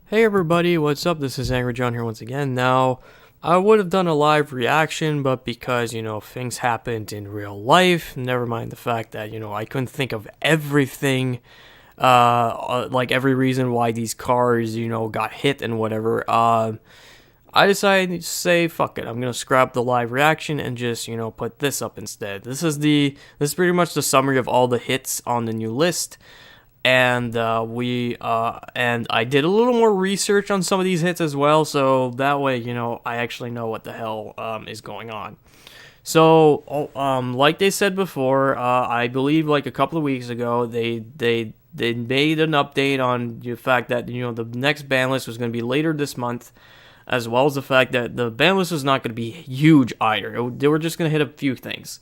Hey everybody, what's up? This is Angryjon here once again. Now, I would have done a live reaction, but because, things happened in real life, never mind the fact that, I couldn't think of everything, like every reason why these cars, got hit and whatever, I decided to say, fuck it, I'm gonna scrap the live reaction and just, put this up instead. This is pretty much the summary of all the hits on the new list, and and I did a little more research on some of these hits as well, so that way I actually know what the hell is going on. So like they said before, I believe like a couple of weeks ago they made an update on the fact that the next ban list was going to be later this month, as well as the fact that the ban list was not going to be huge either. They were just going to hit a few things.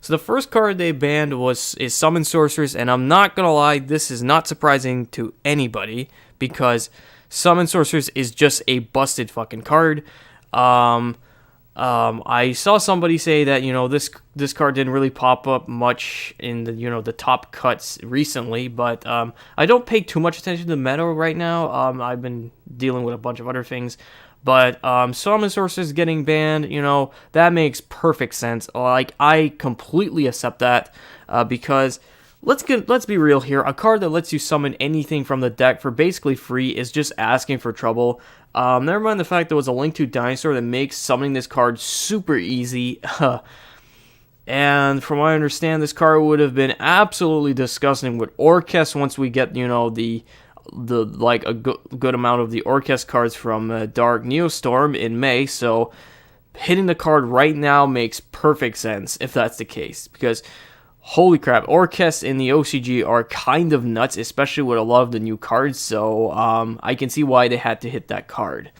So the first card they banned is Summon Sorceress, and I'm not gonna lie, this is not surprising to anybody because Summon Sorceress is just a busted fucking card. I saw somebody say that this card didn't really pop up much in the top cuts recently, but I don't pay too much attention to the meta right now. I've been dealing with a bunch of other things. But Summon Sorceress getting banned, that makes perfect sense. Like, I completely accept that because let's be real here. A card that lets you summon anything from the deck for basically free is just asking for trouble. Never mind the fact there was a Link to Dinosaur that makes summoning this card super easy. And from what I understand, this card would have been absolutely disgusting with Orchest once we get, the like a good amount of the Orchest cards from Dark Neostorm in May, so hitting the card right now makes perfect sense if that's the case, because holy crap, Orchest in the OCG are kind of nuts, especially with a lot of the new cards, so I can see why they had to hit that card.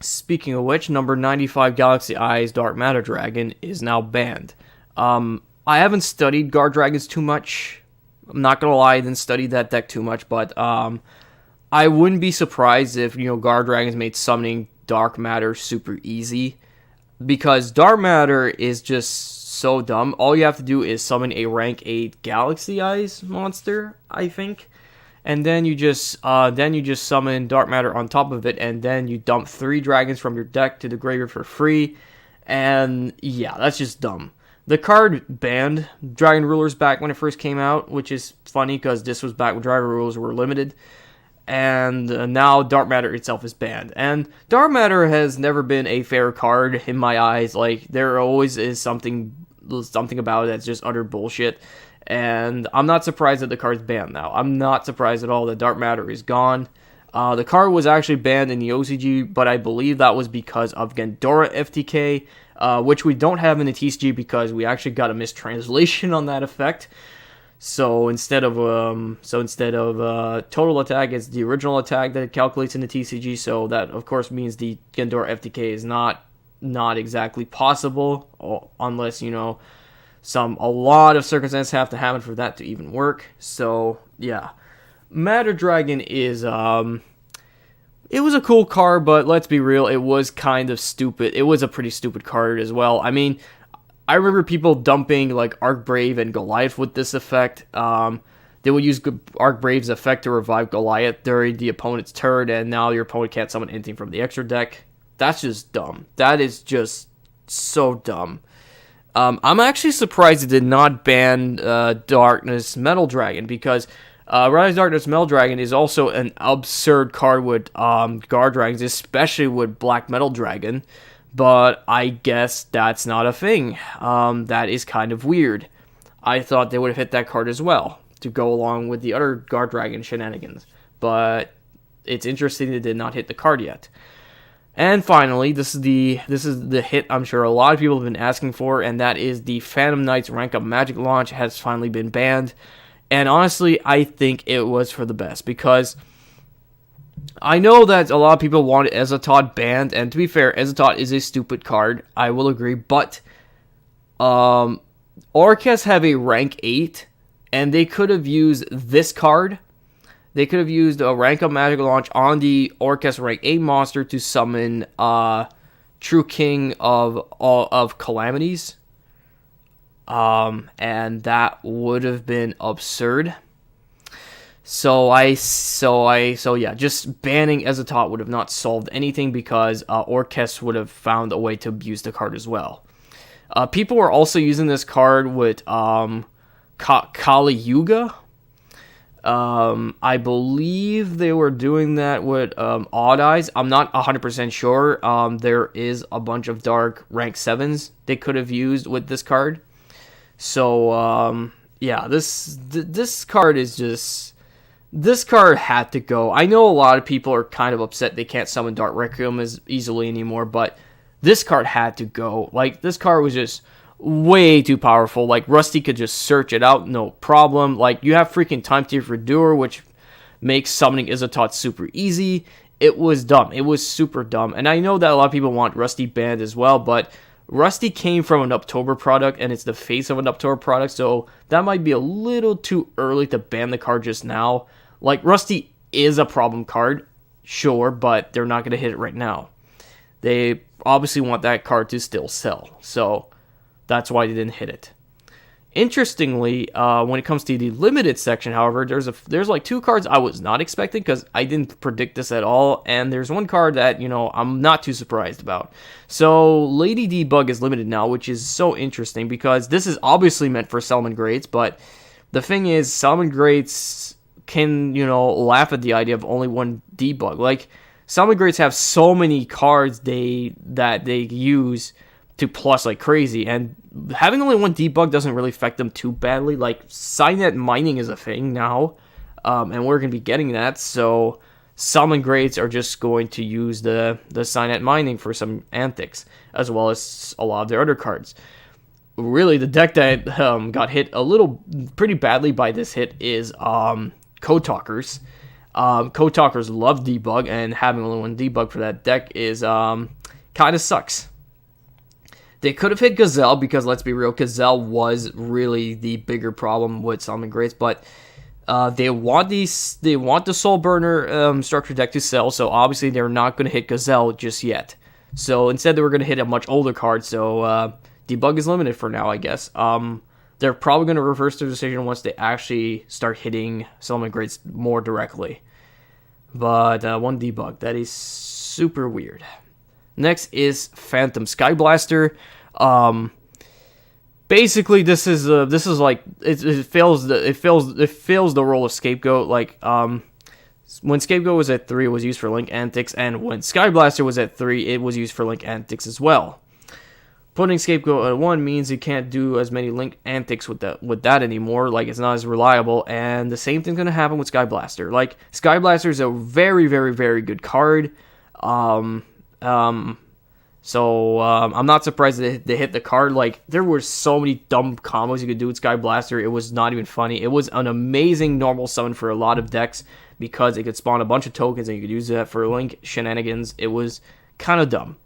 Speaking of which, number 95 Galaxy Eyes Dark Matter Dragon is now banned. I haven't studied Guard Dragons too much. I'm not gonna lie, I didn't study that deck too much, but I wouldn't be surprised if Guard Dragons made summoning Dark Matter super easy, because Dark Matter is just so dumb. All you have to do is summon a rank 8 Galaxy Eyes monster, I think, and then you just summon Dark Matter on top of it, and then you dump 3 dragons from your deck to the graveyard for free, and yeah, that's just dumb. The card banned Dragon Rulers back when it first came out, which is funny because this was back when Dragon Rulers were limited. And now Dark Matter itself is banned. And Dark Matter has never been a fair card in my eyes. Like, there always is something about it that's just utter bullshit. And I'm not surprised that the card's banned now. I'm not surprised at all that Dark Matter is gone. The card was actually banned in the OCG, but I believe that was because of Gendora FTK, which we don't have in the TCG because we actually got a mistranslation on that effect. So instead of total attack, it's the original attack that it calculates in the TCG. So that of course means the Gendora FTK is not exactly possible, unless a lot of circumstances have to happen for that to even work. So yeah. Matter Dragon is, it was a cool card, but let's be real, it was kind of stupid. It was a pretty stupid card as well. I mean, I remember people dumping, like, Archbrave and Goliath with this effect. They would use Archbrave's effect to revive Goliath during the opponent's turn, and now your opponent can't summon anything from the extra deck. That's just dumb. That is just so dumb. I'm actually surprised it did not ban Darkness Metal Dragon, because Rise Darkness Metal Dragon is also an absurd card with Guard Dragons, especially with Black Metal Dragon, but I guess that's not a thing. That is kind of weird. I thought they would have hit that card as well, to go along with the other Guard Dragon shenanigans, but it's interesting they did not hit the card yet. And finally, this is the hit I'm sure a lot of people have been asking for, and that is the Phantom Knights Rank Up Magic launch has finally been banned. And honestly, I think it was for the best, because I know that a lot of people wanted Ezatod banned, and to be fair, Ezatod is a stupid card, I will agree, but Orcas have a rank 8, and they could have used this card. They could have used a rank up magic launch on the Orcas rank 8 monster to summon True King of Calamities. And that would have been absurd. So yeah, just banning Ezotot would have not solved anything because Orkest would have found a way to abuse the card as well. People were also using this card with Kali Yuga. I believe they were doing that with Odd Eyes. I'm not 100% sure. There is a bunch of dark rank 7s they could have used with this card. So, yeah, this card is just... This card had to go. I know a lot of people are kind of upset they can't summon Dark Requiem as easily anymore, but this card had to go. Like, this card was just way too powerful. Like, Rusty could just search it out, no problem. Like, you have freaking Time Thief for Doer, which makes summoning Izzatoth super easy. It was dumb. It was super dumb. And I know that a lot of people want Rusty banned as well, but Rusty came from an October product, and it's the face of an October product, so that might be a little too early to ban the card just now. Like, Rusty is a problem card, sure, but they're not going to hit it right now. They obviously want that card to still sell, so that's why they didn't hit it. Interestingly, when it comes to the limited section, however, there's like 2 cards I was not expecting because I didn't predict this at all, and there's one card that, you know, I'm not too surprised about. So, Lady Debug is limited now, which is so interesting because this is obviously meant for Salmon Greats, but the thing is, Salmon Greats can, you know, laugh at the idea of only one Debug. Like, Salmon Greats have so many cards that they use to plus like crazy, and having only one debug doesn't really affect them too badly. Like, Cynet mining is a thing now, and we're going to be getting that, so Salmon Greats are just going to use the Cynet mining for some antics, as well as a lot of their other cards. Really, the deck that got hit pretty badly by this hit is Code Talkers. Code Talkers love debug, and having only one debug for that deck is kind of sucks. They could have hit Gazelle because, let's be real, Gazelle was really the bigger problem with Salmon Greats, but they want the Soul Burner structure deck to sell, so obviously they're not going to hit Gazelle just yet. So instead they were going to hit a much older card, so debug is limited for now, I guess. They're probably going to reverse their decision once they actually start hitting Salmon Greats more directly. But one debug, that is super weird. Next is Phantom Sky Blaster. Basically, this is like it fails the role of Scapegoat. Like, when Scapegoat was at 3, it was used for Link Antics, and when Sky Blaster was at 3, it was used for Link Antics as well. Putting Scapegoat at 1 means you can't do as many Link Antics with that anymore. Like, it's not as reliable, and the same thing's gonna happen with Sky Blaster. Like, Sky Blaster is a very, very, very good card. So I'm not surprised that they hit the card. Like, there were so many dumb combos you could do with Sky Blaster. It was not even funny. It was an amazing normal summon for a lot of decks because it could spawn a bunch of tokens and you could use that for Link shenanigans. It was kind of dumb.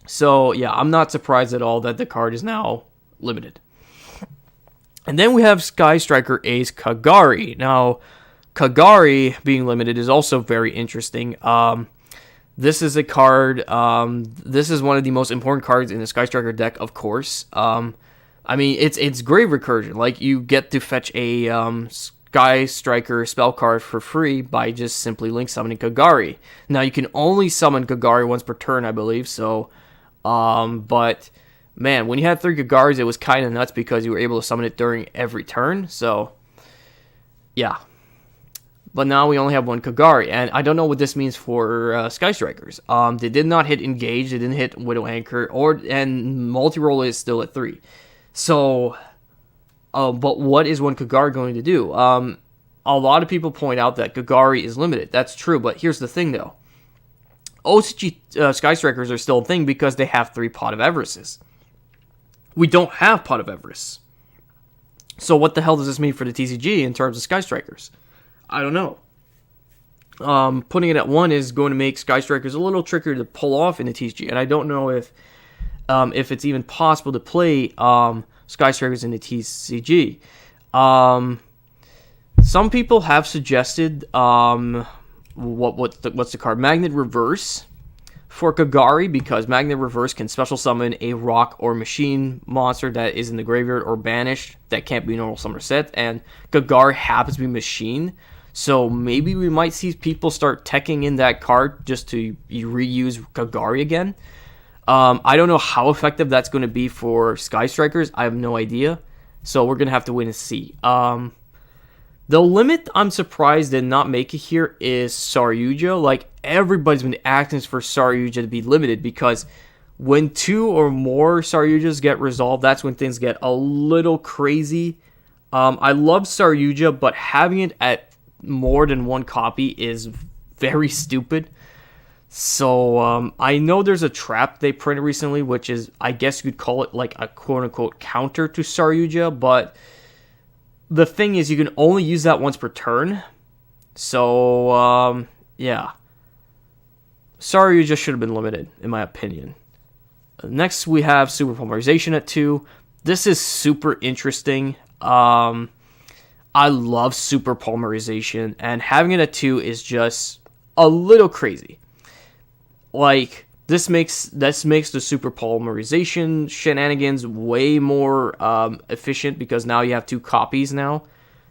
So yeah, I'm not surprised at all that the card is now limited. And then we have Sky Striker Ace Kagari. Now, Kagari being limited is also very interesting. This is a card, this is one of the most important cards in the Sky Striker deck, of course. I mean, it's Grave Recursion. Like, you get to fetch a Sky Striker spell card for free by just simply link summoning Kagari. Now, you can only summon Kagari once per turn, I believe, so, but, man, when you had 3 Kagaris, it was kind of nuts because you were able to summon it during every turn, so, yeah. But now we only have 1 Kagari, and I don't know what this means for Sky Strikers. They did not hit Engage, they didn't hit Widow Anchor, and Multi-Roll is still at 3. So, but what is 1 Kagari going to do? A lot of people point out that Kagari is limited. That's true, but here's the thing, though. OCG Sky Strikers are still a thing because they have 3 Pot of Everests. We don't have Pot of Everest. So what the hell does this mean for the TCG in terms of Sky Strikers? I don't know. Putting it at 1 is going to make Sky Strikers a little trickier to pull off in the TCG, and I don't know if it's even possible to play Sky Strikers in the TCG. Some people have suggested what's the card? Magnet Reverse for Kagari because Magnet Reverse can special summon a rock or machine monster that is in the graveyard or banished that can't be normal summon set, and Kagari happens to be machine. So maybe we might see people start teching in that card just to reuse Kagari again. I don't know how effective that's going to be for Sky Strikers. I have no idea. So we're going to have to wait and see. The limit I'm surprised did not make it here is Saryuja. Like, everybody's been asking for Saryuja to be limited because when 2 or more Saryujas get resolved, that's when things get a little crazy. I love Saryuja, but having it at more than 1 copy is very stupid. So I know there's a trap they printed recently, which is, I guess you could call it like a quote-unquote counter to Saryuja, but the thing is, you can only use that once per turn. So, yeah. Saryuja should have been limited, in my opinion. Next, we have Super Polymerization at 2. This is super interesting. I love Super Polymerization, and having it at 2 is just a little crazy. Like, this makes the Super Polymerization shenanigans way more efficient because now you have 2 copies now.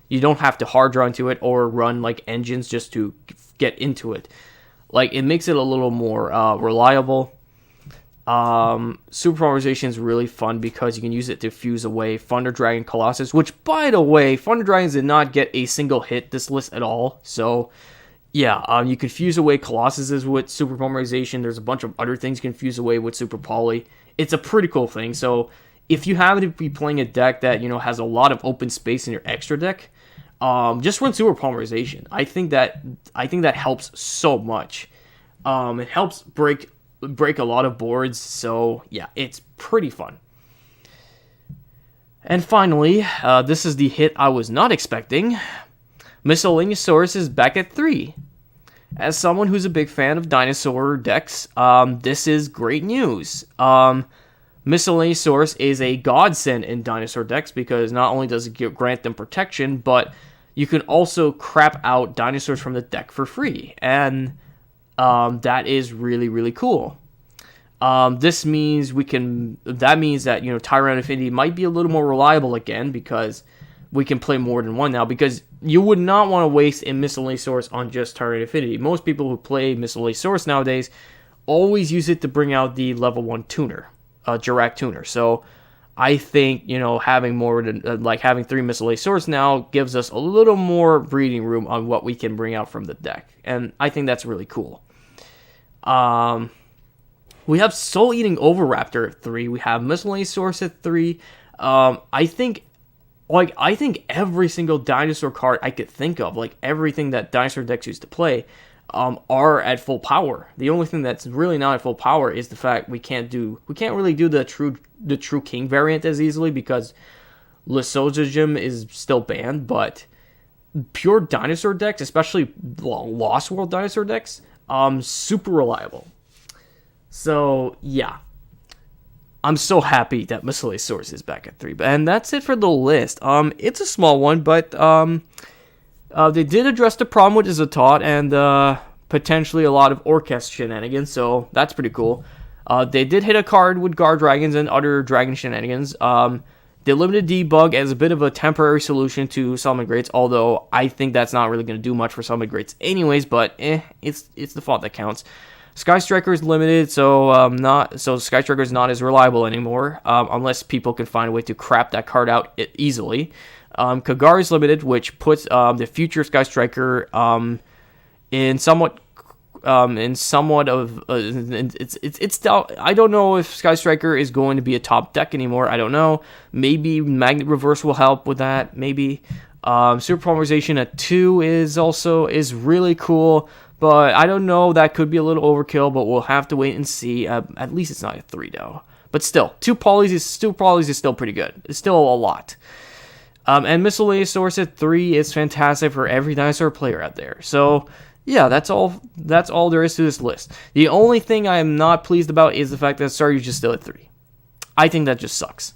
You don't have to hard draw into it or run like engines just to get into it. Like, it makes it a little more reliable. Super Polymerization is really fun because you can use it to fuse away Thunder Dragon Colossus, which, by the way, Thunder Dragons did not get a single hit this list at all. So yeah, you can fuse away Colossuses with Super Polymerization. There's a bunch of other things you can fuse away with Super Poly. It's a pretty cool thing. So if you happen to be playing a deck that, you know, has a lot of open space in your extra deck, just run Super Polymerization. I think that helps so much. It helps break a lot of boards. So yeah, it's pretty fun. And finally, this is the hit I was not expecting. Miscellaneousaurus is back at 3. As someone who's a big fan of dinosaur decks, this is great news. Miscellaneousaurus is a godsend in dinosaur decks because not only does it grant them protection, but you can also crap out dinosaurs from the deck for free. And that is really, really cool. This means that means that, you know, Tyrant Affinity might be a little more reliable again because we can play more than one now, because you would not want to waste a Miscellaneousaurus on just Tyrant Affinity. Most people who play Miscellaneousaurus nowadays always use it to bring out the level 1 tuner, Jirac tuner. So I think, you know, having more than having 3 Miscellaneousaurus now gives us a little more breathing room on what we can bring out from the deck, and I think that's really cool. We have Soul Eating Oviraptor at 3. We have Miscellaneousaurus at 3. I think every single dinosaur card I could think of, like everything that dinosaur decks used to play, are at full power. The only thing that's really not at full power is the fact we can't really do the true king variant as easily because Lysosogem is still banned. But pure dinosaur decks, especially Lost World dinosaur decks, super reliable. So yeah, I'm so happy that Miscellaneousaurus is back at 3. And that's it for the list. It's a small one, but they did address the problem with Izzatot and potentially a lot of Orchest shenanigans, so that's pretty cool. They did hit a card with Guard Dragons and other dragon shenanigans. They limited Debug as a bit of a temporary solution to Summon Greats, although I think that's not really going to do much for Summon Greats anyways, but it's the font that counts. Sky Striker is limited, so Sky Striker is not as reliable anymore, unless people can find a way to crap that card out easily. Kagari is limited, which puts the future Sky Striker in somewhat of it's I don't know if Sky Striker is going to be a top deck anymore. I don't know. Maybe Magnet Reverse will help with that. Maybe Super Polymerization at 2 is really cool. But I don't know, that could be a little overkill, but we'll have to wait and see. At least it's not a 3, though. But still, 2 polys is still pretty good. It's still a lot. And Miscellaneousaurus at 3 is fantastic for every dinosaur player out there. So, yeah, that's all there is to this list. The only thing I am not pleased about is the fact that Saryuja is still at 3. I think that just sucks.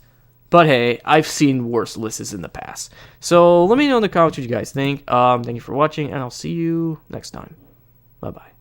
But hey, I've seen worse lists in the past. So, let me know in the comments what you guys think. Thank you for watching, and I'll see you next time. Bye-bye.